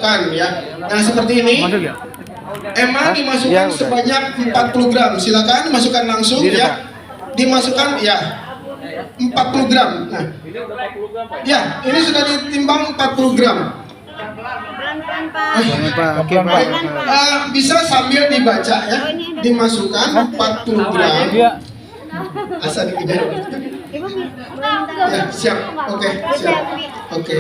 dimasukkan ya. Nah seperti ini. Emal dimasukkan sebanyak 40 gram. Silakan masukkan langsung ya. Dimasukkan ya 40 gram. Nah, ya ini sudah ditimbang 40 gram. Oke, Pak. Bisa sambil dibaca ya. Dimasukkan 40 gram. Asal dikejar. Ya, siap. Oke, siap. Oke.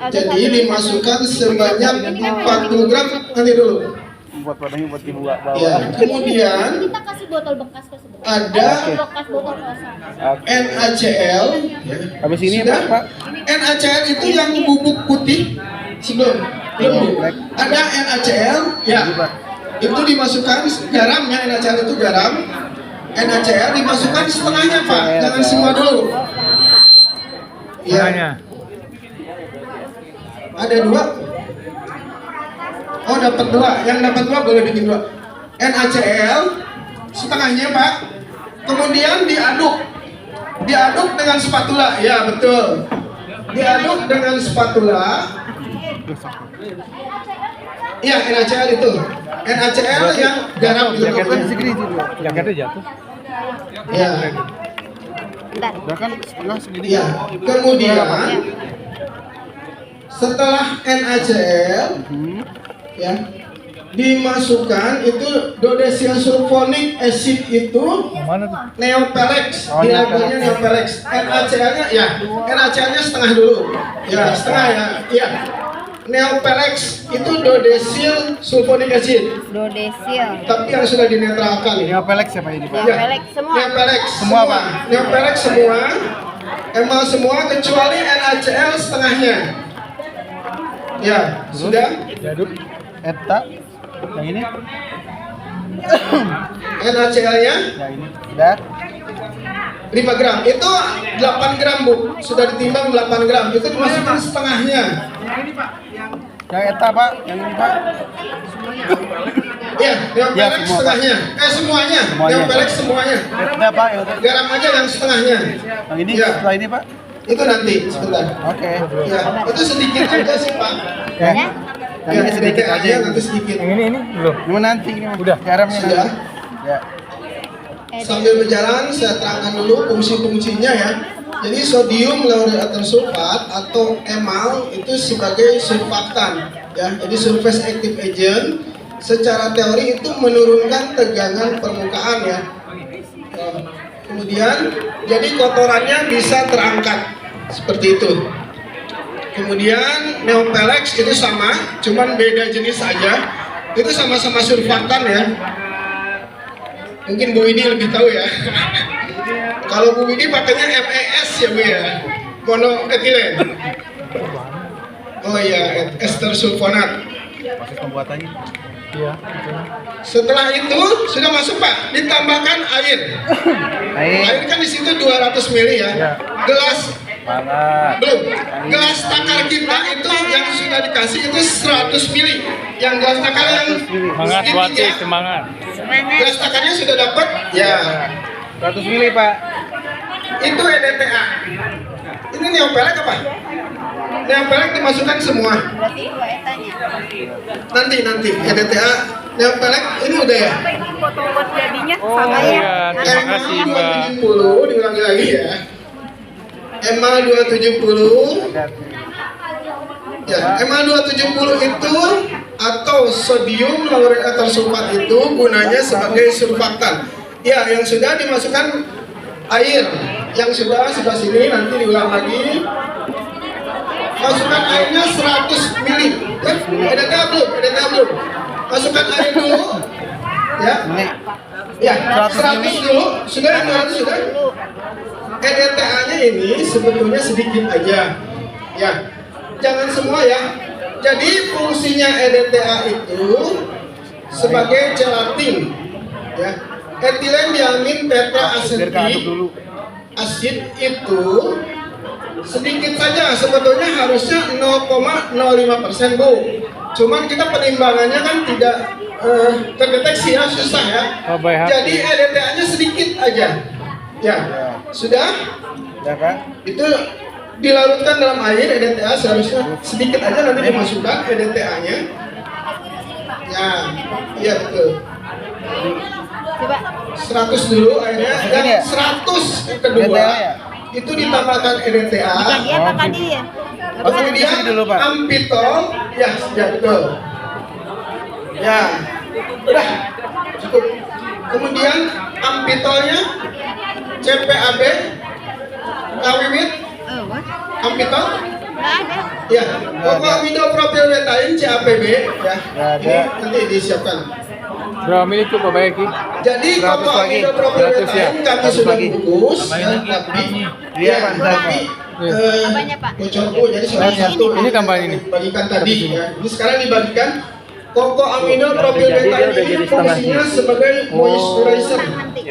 Jadi dimasukkan sebanyak 40 gram. Nanti dulu. Buat wadahnya buat dibawa. Ya, kemudian kita kasih botol bekas ke sebelah. ada Bekas botol kosong. NaCl. Ya. Habis ini Sudah? Pak. NaCl itu yang bubuk putih sebelum. Ada NaCl, ya. Itu dimasukkan garam ya, NaCl itu garam. NaCl dimasukkan setengahnya Pak, jangan semua dulu. Ya. Ada 2. Oh dapat 2, yang dapat 2 boleh bikin 2. NaCl setengahnya Pak. Kemudian diaduk dengan spatula, ya betul. Diaduk dengan spatula. Iya NaCl itu. NaCl yang garam Jaketnya jatuh. Ya. Udah kan setengah segini. Ya. Kemudian setelah NaCl ya dimasukkan itu dodecyl sulfonic acid itu Mana tuh? Neopelex, Oh, labelnya Neopelex. NaCl-nya ya, NaCl-nya setengah dulu. Ya, setengah ya. Iya. Neopelex itu dodecyl sulfonic acid. Dodecyl. Tapi yang sudah dinetralkan. Neopelex siapa ini, Pak? Ya. Neopelex semua. Neopelex Semua, Pak. Neopelex semua. Emal semua kecuali NaCl setengahnya. Ya, sudah. Jaduk. Eta. Yang ini? NaCl-nya Ya ini. Udah. 5 gram. Itu 8 gram, Bu. Sudah ditimbang 8 gram. Itu dimasukkan setengahnya. Yang Eta, Pak. Yang ini, Pak. Ya, Neopelex semua, setengahnya. Semuanya. Neopelex semuanya. Eta, Pak. Yang Eta. Garam aja yang setengahnya. Yang ini Ya. setelah ini, Pak. Itu nanti sebentar. Oke. Ya, itu sedikit aja sih, Pak. Ya. Ya, Yang ini sedikit aja. nanti sedikit. Ini belum. Cuma nanti ini. Udah. Garamnya Sudah. nanti. Ya. Sambil berjalan saya terangkan dulu fungsi-fungsinya ya. Jadi sodium lauryl ether sulfat atau emal itu sebagai surfaktan ya. Jadi surface active agent secara teori itu menurunkan tegangan permukaan ya. Kemudian jadi kotorannya bisa terangkat seperti itu. Kemudian Neopelex itu sama, cuman beda jenis saja. Itu sama-sama surfaktan ya. Mungkin Bu Widi lebih tahu ya. Kalau Bu Widi pakainya MES ya Bu ya, monoetilen. Oh iya, ester sulfonat. Proses pembuatannya. Iya. Setelah itu sudah masuk Pak, ditambahkan air. Air kan di situ 200 ml ya. Gelas Banget. belum. Gelas takar kita itu yang sudah dikasih itu 100 ml. Yang gelas takar yang Semangat buat sedikit ya. semangat. Gelas takarnya sudah dapat ya. 100 mili, Pak. Itu EDTA. Ini Neopelex apa? Neopelex dimasukkan semua. Berarti 2 etanya. Nanti EDTA Neopelex ini udah ya. Apa ini foto buat jadinya Oh sama ya? iya, terima kasih Mbak. 270 diulangi lagi ya. EMA 270. Ya, EMA 270 itu atau sodium lauryl ether sulfat itu gunanya sebagai surfaktan. Ya, yang sudah dimasukkan air, yang sudah sebelah sini nanti diulang lagi. Masukkan airnya 100 ml. EDTA belum. Masukkan air dulu. Ya. Ya, 100 dulu. Sudah yang 200 sudah. EDTA-nya ini sebetulnya sedikit aja. Ya. Jangan semua ya. Jadi fungsinya EDTA itu sebagai gelatin. Ya. Etilen diamin tetraasetik asid itu sedikit saja, sebetulnya harusnya 0,05% Bu. Cuman kita penimbangannya kan tidak terdeteksi ya, susah ya. Jadi EDTA-nya sedikit aja. Ya, sudah? Ya, Pak. Itu dilarutkan dalam air EDTA seharusnya sedikit aja nanti dimasukkan EDTA-nya. Ya, iya betul. Coba. 100 dulu airnya dan 100 kedua EDTA ya? itu ditambahkan EDTA. Dibagi apa tadi ya? Kemudian dulu, Pak. ampitol, ya betul. Ya, udah cukup. Kemudian ampitolnya CPAB, kawiwit, Oh, what? ampitol, Nggak ada. ya. Kokamidopropylbetaine CAPB, ya. Nggak ada. Ini nanti disiapkan. Berapa mili itu Pak Bayaki? Jadi 100 lagi. 100 ya? kokamidopropylbetaine kami 100 sudah lagi. bungkus, Tambahin ya, lagi. tapi Iya, ya, Pak. tapi Apanya, Pak? bocor Bu, jadi soal Ini, satu ini tambahan ini. dibagikan tadi ya. Ini sekarang dibagikan kokamidopropylbetaine Udah ini jadi setengah. fungsinya sebagai moisturizer. Nanti.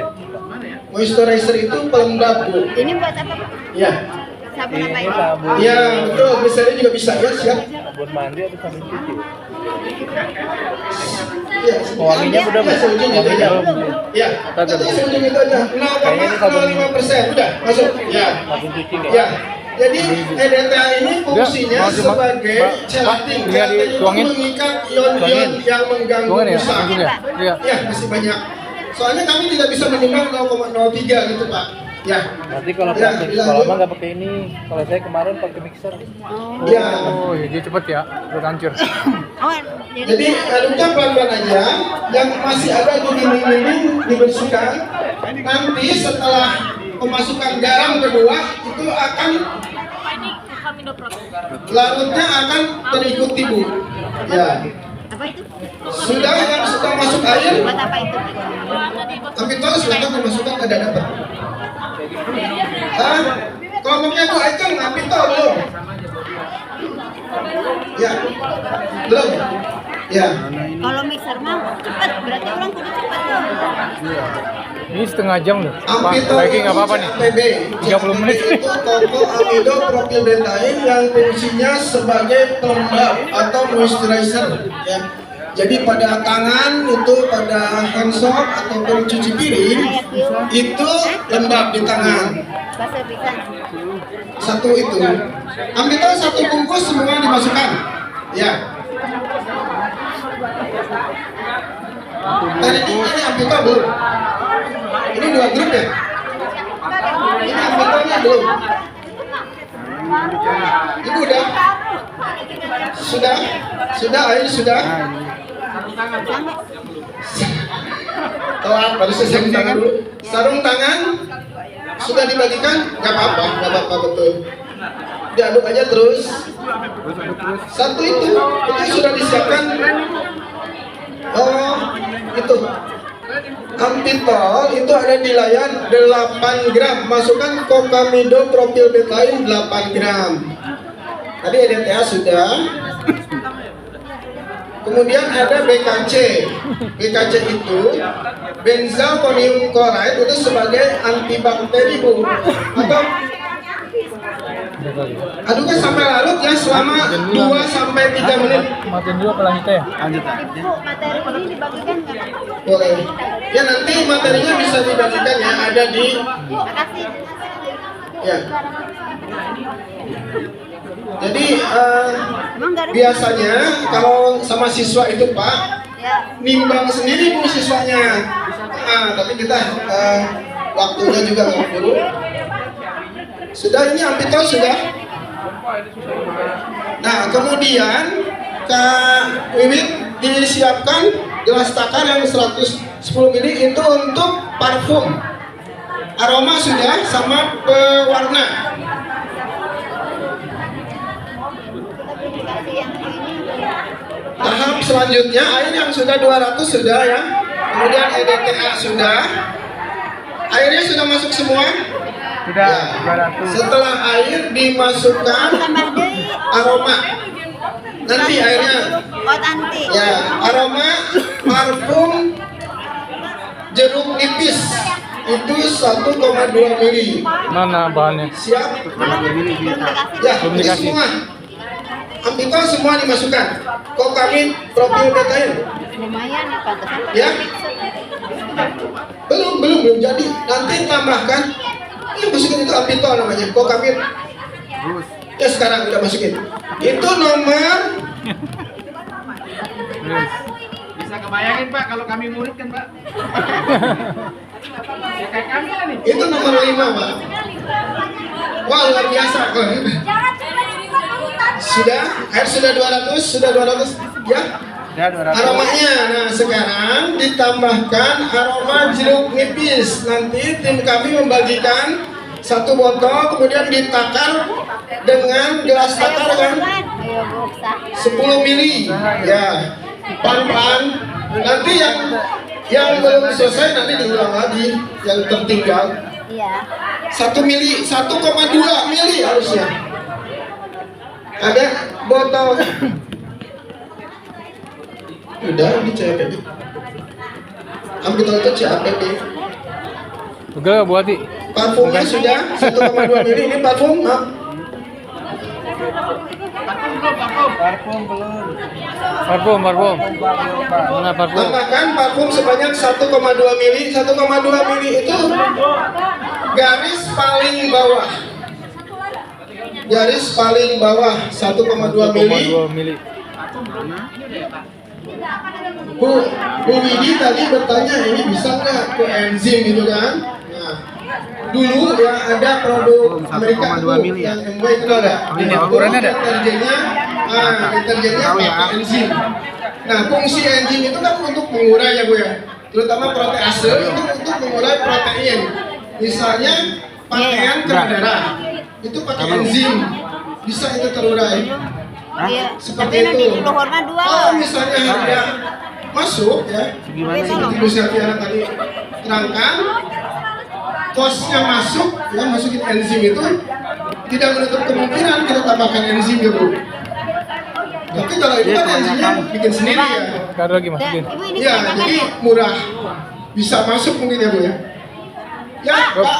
Moisturizer itu pelembab Bu. Ini buat apa, Pak? Ya. Sabun apa Ini ini? sabun. Ya, betul. Misalnya juga bisa ya, siap. Sabun mandi atau sabun cuci? Ya, Wanginya udah ya, seujung gitu ya. Ya, Tadi. itu seujung itu aja. Kayaknya ini sabun. 0,05%. Udah, masuk. Ya. Sabun cuci nggak? Ya. Jadi EDTA ini fungsinya mau cuma- sebagai Pak, gelatin. ini Gelatin itu dituangin. mengikat ion-ion Tuangin. yang mengganggu Tuangin ya? pusat. Langsung ya? Iya. Ya, masih banyak. Soalnya kami tidak bisa menimbang 0,03 gitu, Pak. Ya. Nanti kalau Ya, praktek dilanjut. sekolah mah nggak pakai ini. Kalau saya kemarin pakai mixer. Ya. Oh, ya, dia cepet ya, udah hancur. Oh, Jadi aduknya pelan-pelan aja, yang masih ada di dinding-dinding dibersihkan. Nanti setelah pemasukan garam kedua itu akan larutnya akan terikuti Bu. Ya, apa itu? sudah yang sudah masuk air, Buat apa itu? tapi tolong silakan dimasukkan ke dada Pak. Hah? Kelompoknya Bu Aikeng, tapi tol belum? Ya, belum. Ya. Kalau mixer mah cepat, berarti orang kudu cepat tuh. Ini setengah jam loh. Pak Ampitol Bayaki nggak apa-apa nih. CAPB. 30 menit. Itu kokamidopropylbetaine yang fungsinya sebagai pelembab atau moisturizer ya. Jadi pada tangan itu pada hand soap ataupun cuci piring itu lembab di tangan. Basah pisan. Satu itu. Ampitol satu bungkus semua dimasukkan. Ya. Tadi ini ampitol belum? Ini 2 grup ya? Ini ampitolnya belum? Ibu udah? Sudah? Sudah, ayo sudah? Telat, baru selesai sarung tangan dulu. Sarung tangan sudah dibagikan? Gak apa-apa betul. Diaduk aja terus. Satu itu sudah disiapkan. Oh, itu. Ampitol itu ada di layar 8 gram. Masukkan kokamidopropylbetaine 8 gram. Tadi EDTA sudah. Kemudian ada BKC. BKC itu benzalkonium chloride itu sebagai antibakteri Bu. Atau aduknya sampai larut ya selama 2 sampai 3 menit. Matiin dulu apa lanjut ya? Lanjut aja. Bu, materi ini dibagikan nggak? Boleh. Ya nanti materinya bisa dibagikan ya, ada di Makasih. ya. Jadi Emang garam? biasanya kalau sama siswa itu Pak Ya. nimbang sendiri Bu siswanya. Tapi kita waktunya juga nggak perlu. Sudah ini ampitol sudah. Nah kemudian Kak Wiwit disiapkan gelas takar yang 110 ml itu untuk parfum. Aroma sudah sama pewarna. Dikasih yang ini. Tahap selanjutnya air yang sudah 200 sudah ya. Kemudian EDTA sudah. Airnya sudah masuk semua. Sudah, Ya. 200. Setelah air dimasukkan Tambah deui. aroma. Nanti airnya Oh, nanti. ya aroma parfum jeruk nipis itu 1,2 mili. Mana bahannya? Siap? Belum dikasih. Ya, Belum ini dikasih. semua. Ampitol semua dimasukkan. Kokamidopropylbetaine. Lumayan ya, pantesan pakai Ya. mixer. Belum jadi. Nanti tambahkan. Ini masukin itu ampitol namanya. Kokamid. Ya sekarang udah masukin. Itu nomor Bisa kebayangin Pak kalau kami murid kan Pak. Ya, kayak kami lah nih. itu nomor 5 Pak. Wah luar biasa kok. Sudah, air sudah 200, ya. Ya 200. Aromanya, nah sekarang ditambahkan aroma jeruk nipis. Nanti tim kami membagikan satu botol, kemudian ditakar dengan gelas takar kan Ayo buksa. 10 mili, ya. Pelan-pelan. Nanti yang belum selesai nanti diulang lagi, yang tertinggal. Iya. 1 mili, 1,2 mili harusnya. Ada botol. Udah, ini CAPB. Ambil itu CAPB. Enggak buat di. Parfumnya sudah 1,2 mili. Ini parfum, maaf. Parfum belum. Parfum. Mana parfum? Tambahkan parfum sebanyak 1,2 mili. 1,2 mili itu garis paling bawah. Garis paling bawah 1,2 mili. 1,2 mili. Bu Widi tadi bertanya ini bisa nggak ke enzim gitu kan? Nah, dulu ya ada produk Amerika itu yang MW itu ada. Ini ukurannya ada? Deterjennya pakai enzim. Nah, fungsi enzim itu kan untuk mengurai ya Bu ya. Terutama protease itu untuk mengurai protein. Misalnya pakaian kena darah itu pakai enzim bisa itu terurai. Iya. Seperti Tapi nanti itu. di luarnya dua. Oh, misalnya harga masuk ya. Gimana Seperti Bu Sylviana tadi terangkan, kosnya masuk, ya masukin enzim itu tidak menutup kemungkinan kita tambahkan enzim ya Bu. Tapi kalau itu kan enzimnya bikin sendiri ya. Ada lagi masukin. Ibu ini Ya, kebanyakan jadi ya? murah, bisa masuk mungkin ya Bu ya. Ya, Pak.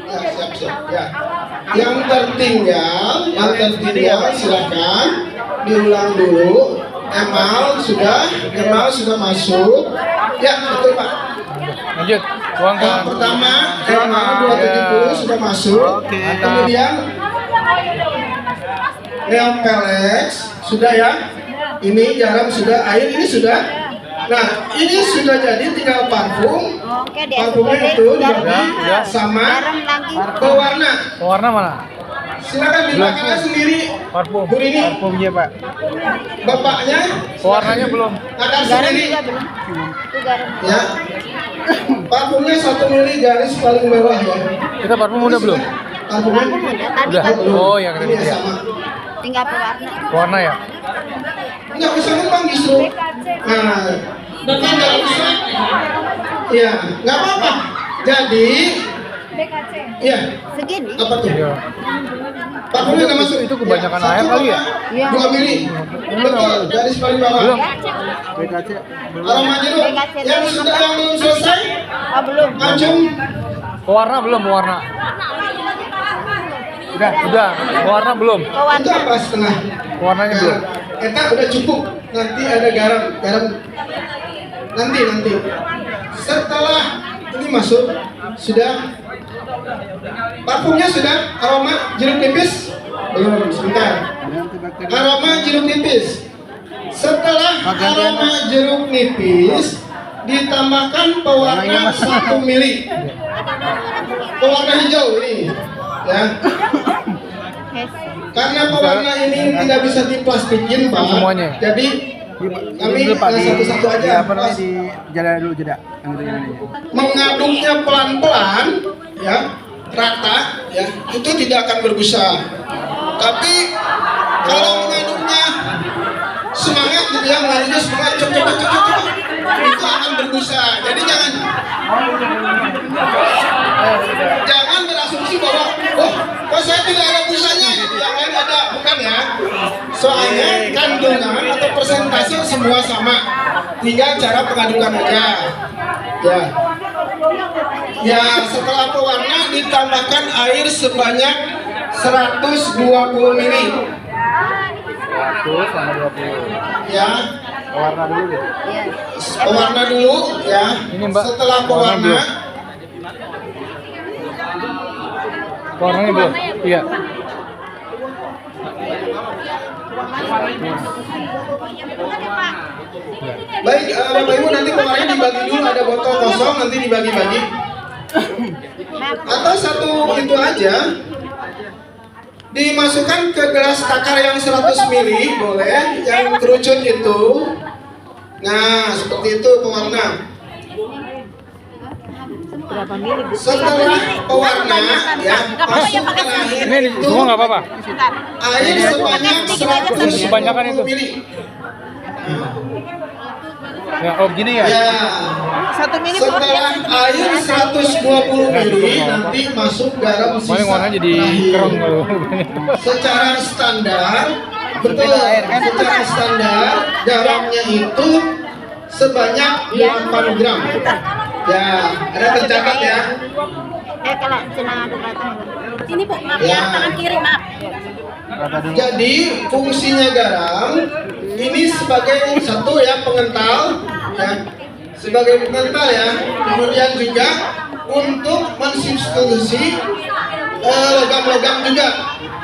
Ya, siap. Ya. Yang tertinggal silakan diulang dulu. Emal sudah masuk. Ya, betul Pak. Lanjut. Tuangkan. Yang pertama, emal 270 sudah masuk. Kemudian Neon Pelex sudah ya. Ini garam sudah, air ini sudah. Nah, ini sudah jadi tinggal parfum. Oke, dia Parfumnya sudah itu deh. Garam dibagi Ya. sama garam lagi. pewarna. Warna mana? Silakan dimakan sendiri. Parfum. Bu Rini, Parfumnya Pak. bapaknya Warnanya belum. akan Garam sendiri. juga belum. Itu garam. Ya. Parfumnya 1 mili garis paling bawah ya. Kita parfum udah belum? Parfumnya Parfum udah tadi Udah. kan. Oh, yang tadi ini ya. sama. Tinggal pewarna. Warna ya? Nggak bisa numpang justru. Nah, bukan nggak bisa. Iya, nggak apa-apa. Jadi, iya, Segini. apa tuh? Iya. Parfumnya udah masuk. Itu kebanyakan Ya, air kali ya? Iya. 2 mili. Betul, garis paling bawah. Belum. BKC. Aroma jeruk. Yang belum selesai, Oh, belum. kacung. Pewarna belum, pewarna. Udah. Pewarna belum. Itu Pewarna. apa setengah? Pewarnanya belum. Eta udah cukup. Nanti ada garam. Nanti. Setelah ini masuk, sudah. Parfumnya sudah. Aroma jeruk nipis belum. Sebentar. Aroma jeruk nipis. Setelah aroma jeruk nipis, ditambahkan pewarna 1 mili. Pewarna hijau ini, ya. Karena pewarna ini tidak bisa diplastikin, Pak. Semuanya. Jadi kami satu-satu aja. Apa namanya di jeda dulu jeda. Yang itu ini. Mengaduknya pelan-pelan, ya, rata, ya, itu tidak akan berbusa. Tapi kalau mengaduknya semangat, gitu ya, mengaduknya semangat, cok, itu akan berbusa. Jadi jangan berasumsi bahwa kok saya tidak ada busanya, gitu, yang lain ada, bukan ya. Soalnya kandungan atau persentase semua sama, tinggal cara pengadukan aja. Ya, setelah pewarna ditambahkan air sebanyak 120 mili. 100 sama 20. Ya, Warna dulu deh. Iya. pewarna dulu ya. Ini, Mbak. Setelah Pewarna pewarna, Warnanya belum. Iya. Baik, Bapak Ibu nanti pewarnanya dibagi dulu, ada botol kosong nanti dibagi-bagi. Atau satu itu aja. Dimasukkan ke gelas takar yang 100 ml boleh, yang kerucut itu. Nah, seperti itu pewarna. Setelah pewarna ya, masuk terakhir Ini itu semua nggak apa-apa. air sebanyak 120 Kebanyakan itu. ml. Ya, oh gini ya. Ya. 1 mili Setelah air 120 ml nanti masuk garam sisa Paling warnanya jadi terakhir. kerong kalau. Secara standar, betul. Secara standar garamnya itu sebanyak 8 gram. Ya, ada tercatat ya. kalau cina aduk rata. Sini Bu, maaf Ya. ya, tangan kiri maaf. Jadi fungsinya garam ini sebagai satu ya pengental ya, sebagai pengental ya. Kemudian juga untuk mensubstitusi logam-logam juga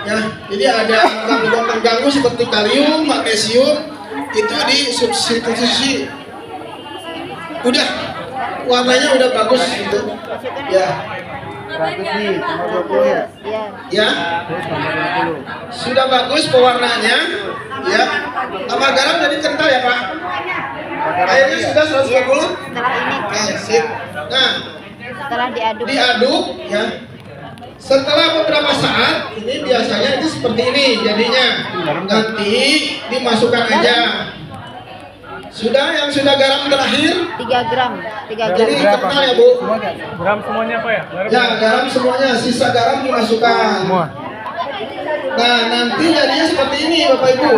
ya. Jadi ada logam-logam terganggu seperti kalium, magnesium itu disubstitusi. Udah warnanya udah bagus gitu ya. 100 nih, cuma 20 ya. Iya. Ya, sudah bagus pewarnanya ya. Tambah garam jadi kental ya Pak. Airnya sudah 120. Setelah ini, Oke, sip. Nah, setelah diaduk. diaduk ya. Setelah beberapa saat, ini biasanya itu seperti ini jadinya. Nanti dimasukkan aja. Sudah yang sudah garam terakhir. 3 gram. 3 Jadi gram. kental ya Bu. Gram semuanya apa ya? Ya, garam semuanya, sisa garam dimasukkan. Semua. Nah, nanti jadinya seperti ini Bapak Ibu.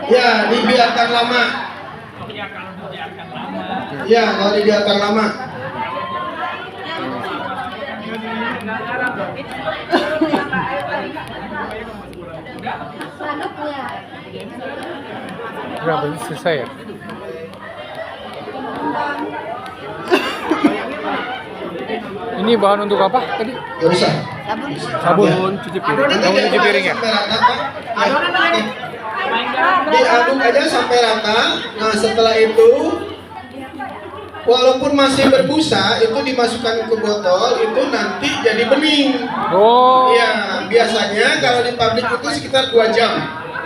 Ya, dibiarkan lama. Ya, kalau dibiarkan lama. Berapa ini selesai ya? Ini bahan untuk apa tadi? Gak usah. Sabun. Sabun cuci piring. Sabun cuci piring ya? Sampai rata, Pak. Ya. Diaduk aja sampai rata. Nah, setelah itu walaupun masih berbusa, itu dimasukkan ke botol, itu nanti jadi bening. Oh. Iya, biasanya kalau di pabrik itu sekitar 2 jam.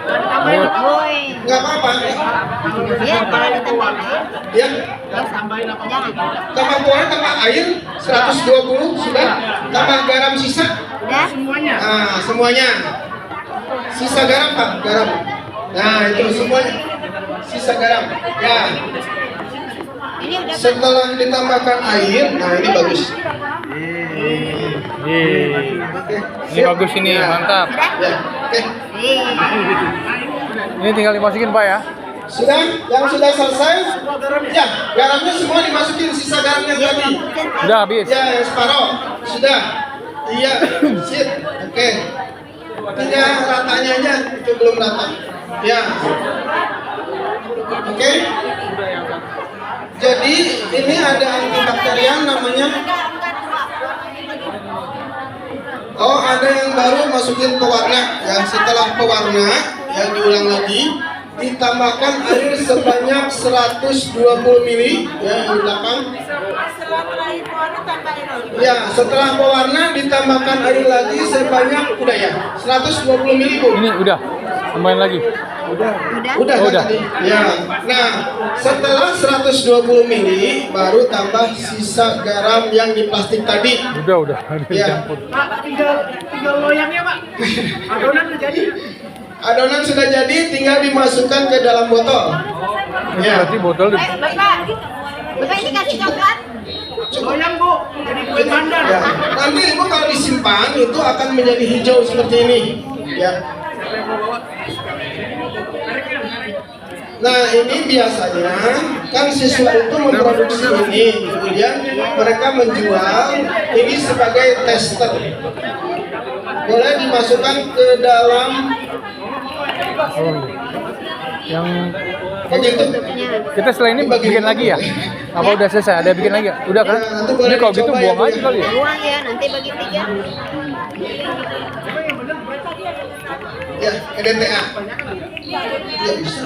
Woi. Nggak apa-apa. Iya, kalau ditambahin air. Ya, Jangan. tambah kuah, tambah air 120 sudah. Tambah garam sisa. Udah? Nah, semuanya. Sisa garam Pak, garam. Nah, itu semuanya. Sisa garam. Ya. Ini udah Setelah ditambahkan air, nah ini bagus. Ini bagus ini, Ya. mantap. Ya, oke. Ini tinggal dimasukin Pak ya. Sudah, yang sudah selesai. Ya, garamnya semua dimasukin, sisa garamnya tadi. Udah habis. Ya, yang separuh. Sudah. Iya, sip. Oke. Tinggal ratanya aja, itu belum rata. Ya. Oke. Jadi ini ada antibakterian namanya. Oh, ada yang baru masukin pewarna. Ya, setelah pewarna yang diulang lagi ditambahkan air sebanyak 120 ml ya di belakang. Ya, setelah pewarna ditambahkan air lagi sebanyak udah ya 120 ml Bu. Ini udah. Tambahin lagi. Udah Oh, kan udah. tadi? Ya. Nah, setelah 120 ml baru tambah sisa garam yang di plastik tadi. Udah. Ya. Dicampur. Tinggal loyangnya Pak. Adonan udah jadi. Adonan sudah jadi, tinggal dimasukkan ke dalam botol. Ini Ya. berarti botol di Bapak ini kasih coklat. Loyang Bu. Jadi kue pandan. Ya. Nanti Ibu kalau disimpan itu akan menjadi hijau seperti ini. Ya. Nah, ini biasanya kan siswa itu memproduksi ini, kemudian mereka menjual ini sebagai tester. Boleh dimasukkan ke dalam yang begitu. kita setelah ini bikin lagi ya? Apa udah selesai? Ada bikin lagi ya? Udah kan? Ya, nanti boleh Ini kalau gitu dicoba ya, buang Bu, aja ya. kali ya? Buang ya, nanti bagi 3. Ya, EDTA. Ya bisa.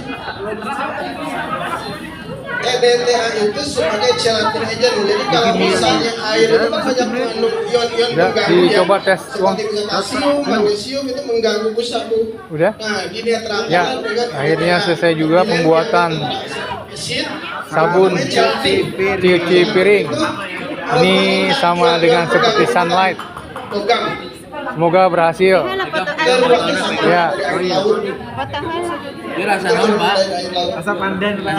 EDTA itu sebagai chelatin agent. Jadi kalau misalnya air itu kan banyak mengandung ion-ion Udah, mengganggu dicoba tes uang. seperti kalsium, magnesium itu mengganggu pusat bu. Udah? Nah, dinetralkan Ya, dengan akhirnya EDTA. selesai juga pembuatan Acid, sabun namanya gelatin. cuci piring. Ini sama dengan seperti sunlight. Pegang. Semoga berhasil. Mana foto Dan air? ruangnya sama Ya. dari air laut. Foto mana? Dia rasa naon, Pak? Dari air laut. Rasa pandan, Pak.